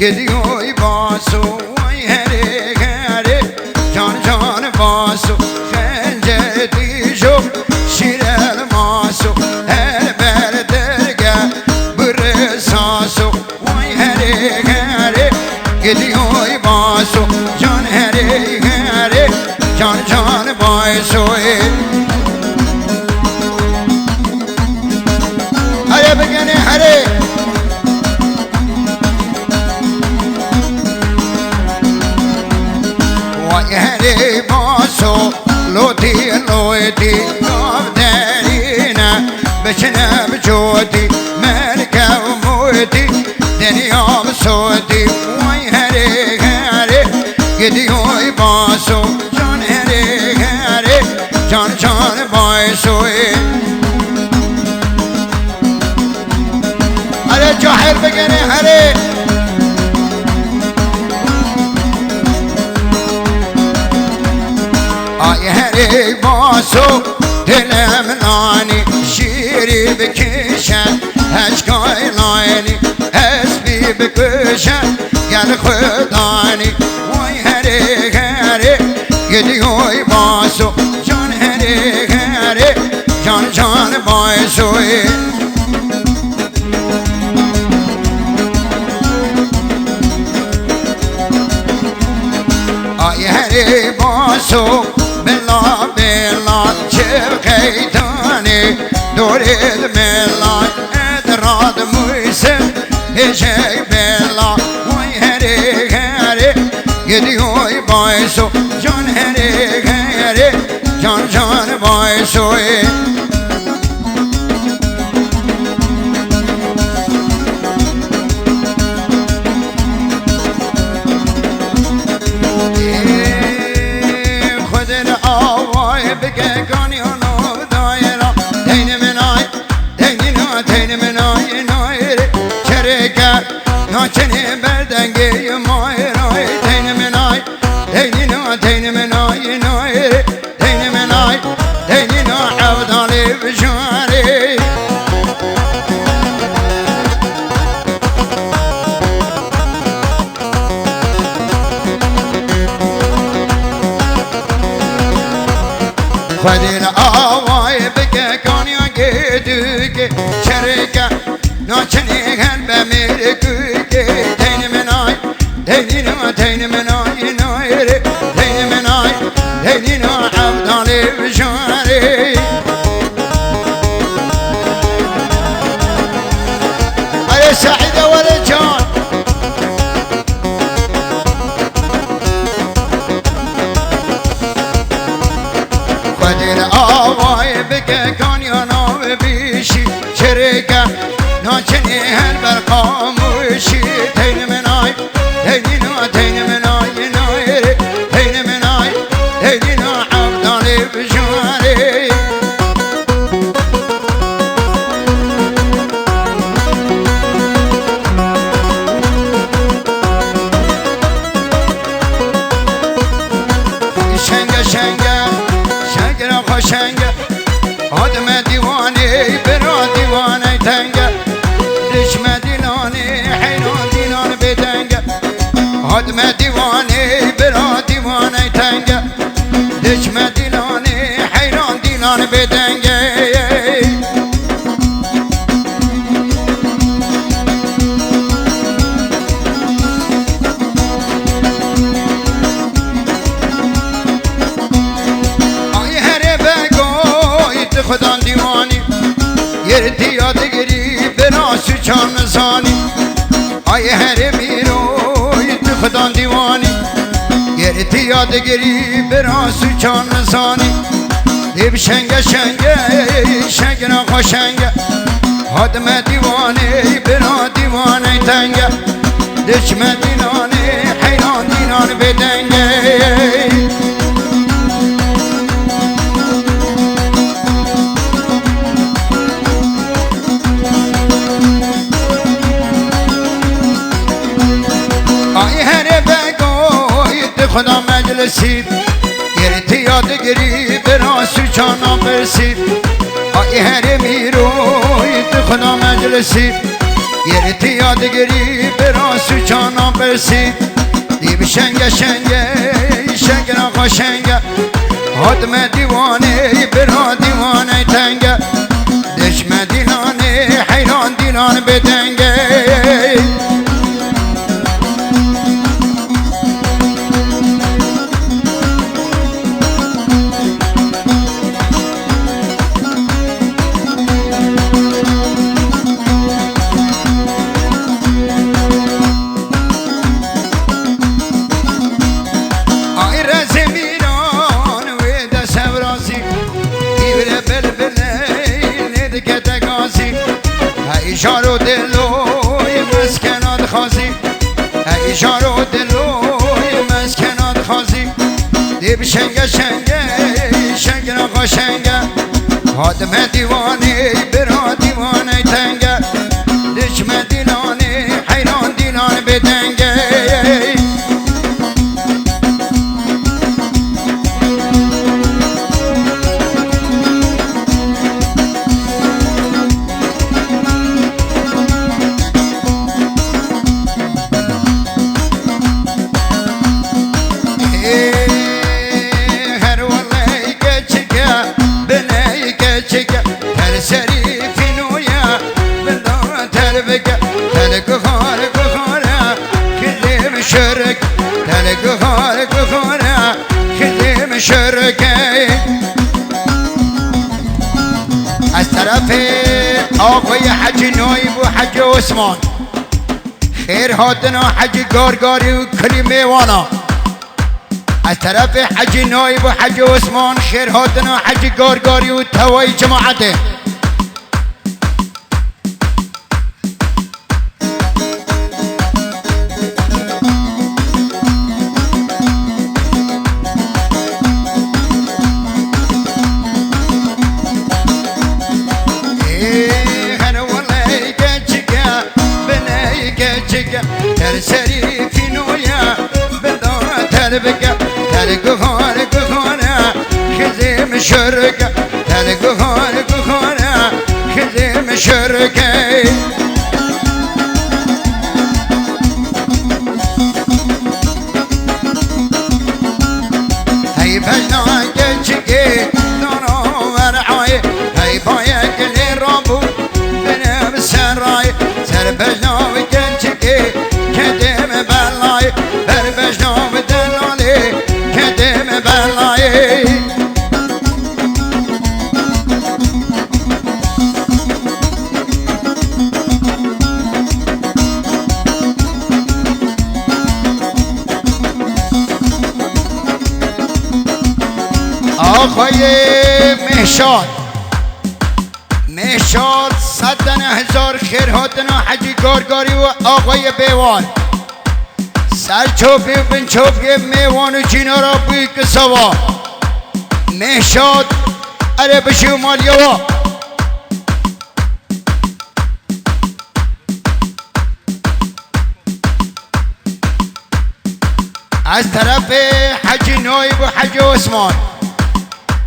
گدیوی باسو وای هره هره جان جان باسو خنجر دیجو شیر الماسو هر بردرگه برساسو وای هره هره گدیوی باسو جان هره هره جان جان باسو هره بگنه هره هری باسو لوتی لوتی نافدرینا بچنه بجودی مرکب موتی دنیا بسودی وای هری هری گدیوی باسو جان هری هری جان جان باسوی هره جاهر بگنه هره آی هری باسو دلم نانی شیری بکشن هشکای لاینی حسبی بکشن گل خدانی وای هری هری گدیوی باسو جان هری هری جان جان باسوی آی هری باسو بلا بلا چرخیتانی دورید ملا ادراد مویسم هجی بلا وای هری هری گدیوی باسو جان هری هری جان جان باسوی ناچنی بردنگی مایرای دین منای دینینا دین منای نای دین منای دینینا عودالی بجاری خدین آوای بگه کانیا گیدوگی چرکه ناچنی هل بمیره دین منای دینینا دین منای نای دین منای دینینا عبدالی بجاری آیا سعیده ولی جان خدین آوای بگه کانیانا بیشی چرکه ناچنی هل برقاموشی دین منای دینینا دین منای نای دین منای دینینا عبدالی بجاری شنگه شنگه شنگه را خوشنگه آدم دیوانی برا دیوانی تنگه رشم دینانی حیران دینان بدنگه آدم دیوانی برا دیوانی تنگه رشم دینانی حیران دینان بدنگه آی هره بگوید خدا دیوانی یرتی یادگیری براسو چان زانی آی هر میروید خدا دیوانی یرتی یادگیری براسو چان زانی دیب شنگه شنگه شنگه ناخوا شنگه آدم دیوانی برا دیوانی تنگه دشم دینانی حیران دینان بدنگه خدا مجلسید یرتی یادگیری براسو چانا برسید آی هر میروید خدا مجلسید یرتی یادگیری براسو جانا برسید دیب شنگه شنگه شنگه آقا شنگه حدم دیوانه برا دیوانه تنگه دشم دیلانه حیران دیلان بدنگه ایشارو دلوی مسکنات خازی ایشارو دلوی مسکنات خازی دیب شنگه شنگه شنگه آقا شنگه حادم دیوانه برا دیوانه تنگه دشم دیلانه حیران دیلان بدنگه از طرف آقای حجی نایب و حجی عثمان خیر هاتنا حجی گارگاری و کلی میوانا از طرف حجی نایب و حجی عثمان خیر هاتنا حجی گارگاری و توای جماعته سری فینویا بدون تلبگه تلگهار گهانه خزیم شرکه تلگهار گهانه خزیم شرکه هی بجنا گچگی دارا ورعای هی بایا گلی رابو بنام سرای سر بجنا گچگی آقای مهشاد 110,000 خیر هاتنا حجی گارگاری و آقای بیوال سر چوفی و بن چوفی میوان و چینا را بوی کسوا مهشاد اره بشی و مالیوا از طرف حجی نایب و حجی عثمان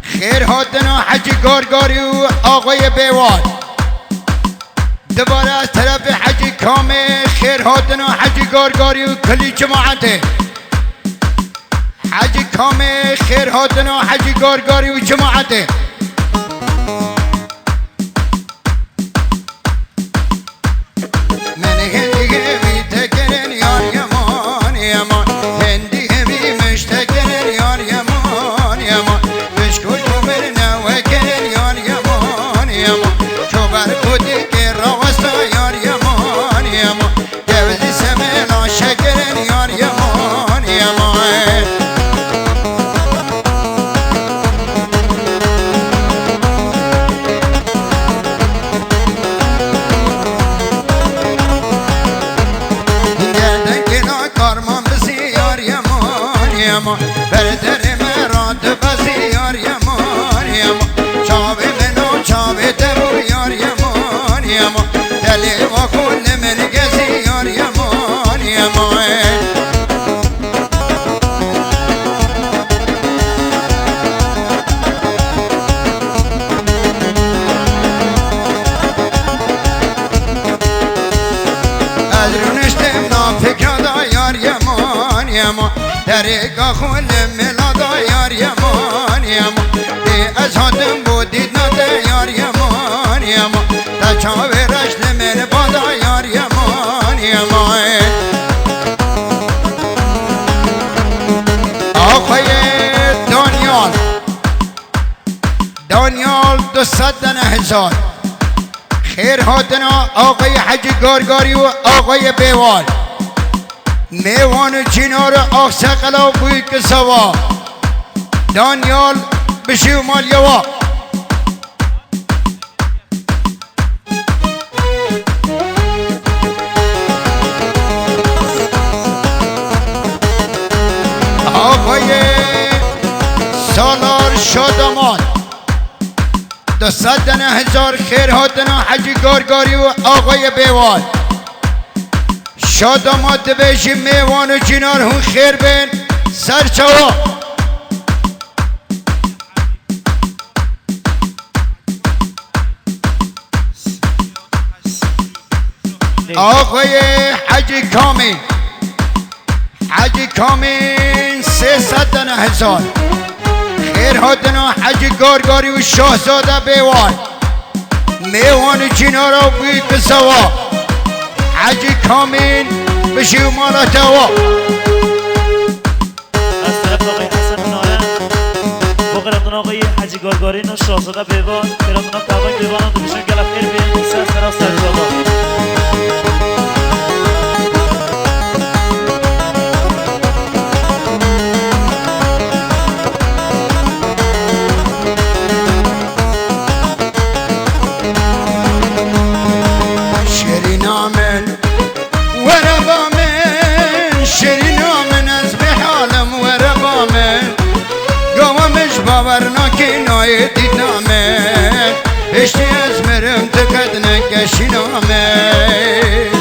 خیر هاتنا حجی گارگاری و آقای بیوال دوباره از طرف حجی کامه خیر هاتنا حجی گارگاری و کلی جماعته حجی کامه خیر هاتنا حجی گارگاری و جماعته من هندی همی تکرن یار یمان یمان هندی همی مشتکرن یار یمان یمان بشکل کبر نوکرن یار یمان یمان چوبر کودی که روستا یار یمان یمان دوزی سملا شکرن یار یمان یمان یما طریقا خول ملادا یار یمان یما دی از هاتم بودید نده یار یمان یما تا چاوی رشت من بادا یار یمان یما آقای دانیال 200,000 خیر هاتنا آقای حجی گارگاری و آقای بیوال میوان و چینار آخ سقلا بوی کسوا دانیال بشیو مال یوا آقای سالار شادمان 200,000 خیر هاتنا حجی گارگاری و آقای بیوال شادمات بیشی میوان و چینار هون خیر بین سرچوا آقای حجی کامین 300,000 خیر هاتنا حجی گارگاری و شاهزاده بیوال میوان و چینار و بوی کسوا حجی کامین بشیو مالا توا از طرف آقای حسن نارن با قرمتون آقای حجی گارگارین و شاهزاده بیوان قرمتون تقویم بیوان هم دوشون گلب خیر بین سر جواب باورناکی نای دید نامه اشتی از مرم تکد نکشی نامه